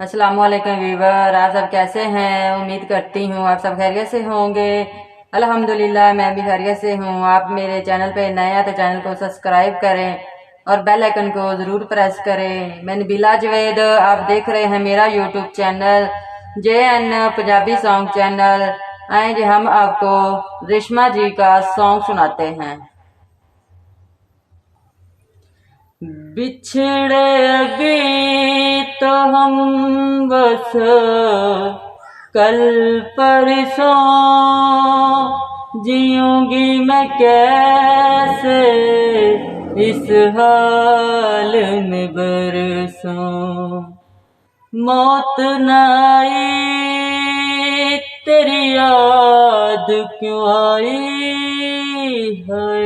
अस्सलामुअलैकुम वीवर, आप सब कैसे हैं। उम्मीद करती हूँ आप सब खैरियत से होंगे। अल्हम्दुलिल्लाह मैं भी खैरियत से हूँ। आप मेरे चैनल पे नए हैं तो चैनल को सब्सक्राइब करें और बेल आइकन को ज़रूर प्रेस करें। मैं नबीला जवेद, आप देख रहे हैं मेरा YouTube channel JN Punjabi song channel. आए जी हम आपको रेशमा जी का सॉन्ग सुनाते हैं। बिछड़े अभी तो हम बस कल परसों, जीऊंगी मैं कैसे इस हाल में बरसों। मौत न आई तेरी याद क्यों आई है,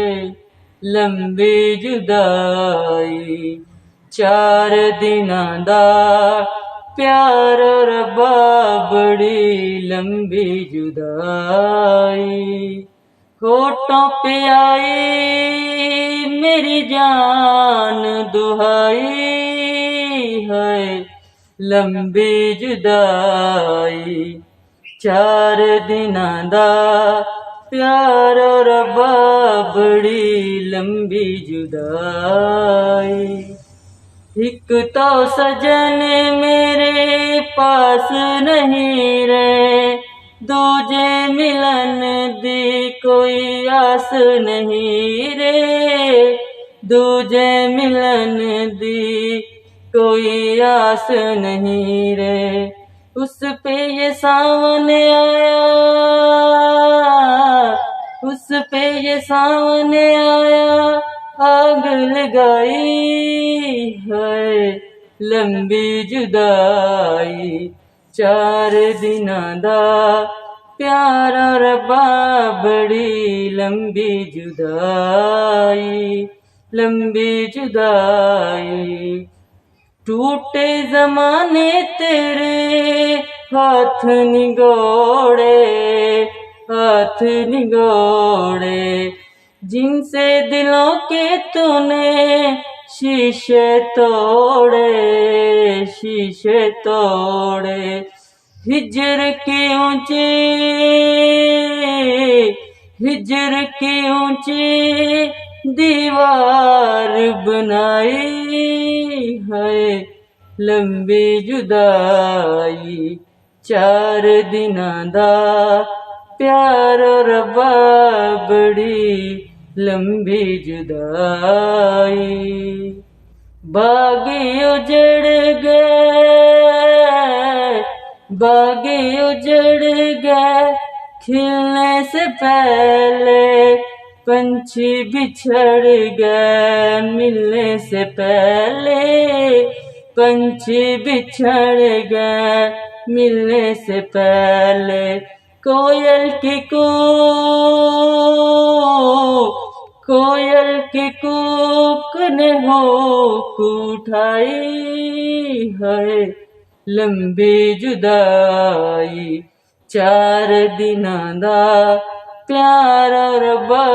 लंबी जुदाई 4 दिनां दा प्यार रब्बा बड़ी लंबी जुदाई। होठों पे आई मेरी जान दुहाई है, लंबी जुदाई 4 दिनां दा प्यार रब्बा बड़ी लंबी जुदाई। एक तो सजन मेरे पास नहीं रे, दूजे मिलन दी कोई आस नहीं रे, दूजे मिलन दी कोई आस नहीं रे। उस पे ये सावन आया, उस पे ये सावन आया, आग लगाई है, लंबी जुदाई 4 दिनां दा प्यार रब्बा बड़ी लंबी जुदाई, लंबी जुदाई। टूटे जमाने तेरे हाथ निगोड़े, हाथ निगोड़े, जिनसे दिलों के तूने शीशे तोड़े, शीशे तोड़े। हिजर के ऊंचे, हिजर के ऊंचे दीवार बनाई है, लंबी जुदाई 4 दिनां दा प्यार रब्बा बड़ी लंबी जुदाई। बागी उजड़ गए, बागी उजड़ गए, खिलने से पहले पंछी बिछड़ गए, मिलने से पहले पंछी बिछड़ गए, मिलने से पहले। कोयल की कोयल की कूक ने हुक उठाई है, लंबी जुदाई 4 दिनां दा प्यार रब्बा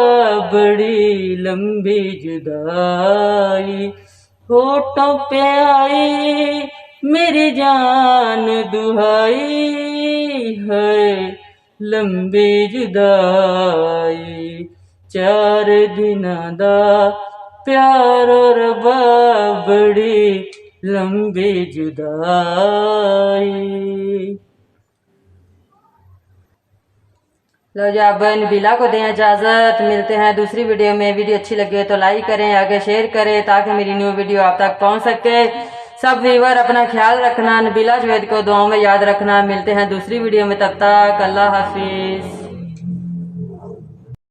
बड़ी लंबी जुदाई। होठों पे आई मेरी जान दुहाई है, लंबी जुदाई 4 दिनां दा प्यार रब्बा बड़ी लंबी जुदाई। लो जी अब नबीला को दें इजाज़त। मिलते हैं दूसरी वीडियो में। वीडियो अच्छी लगे तो लाइक करें, आगे शेयर करें ताकि मेरी न्यू वीडियो आप तक पहुंच सके। सब व्यूअर अपना ख्याल रखना, नबीला जवेद को दुआओं में याद रखना। मिलते हैं दूसरी वीडियो में, तब तक अल्लाह हाफिज।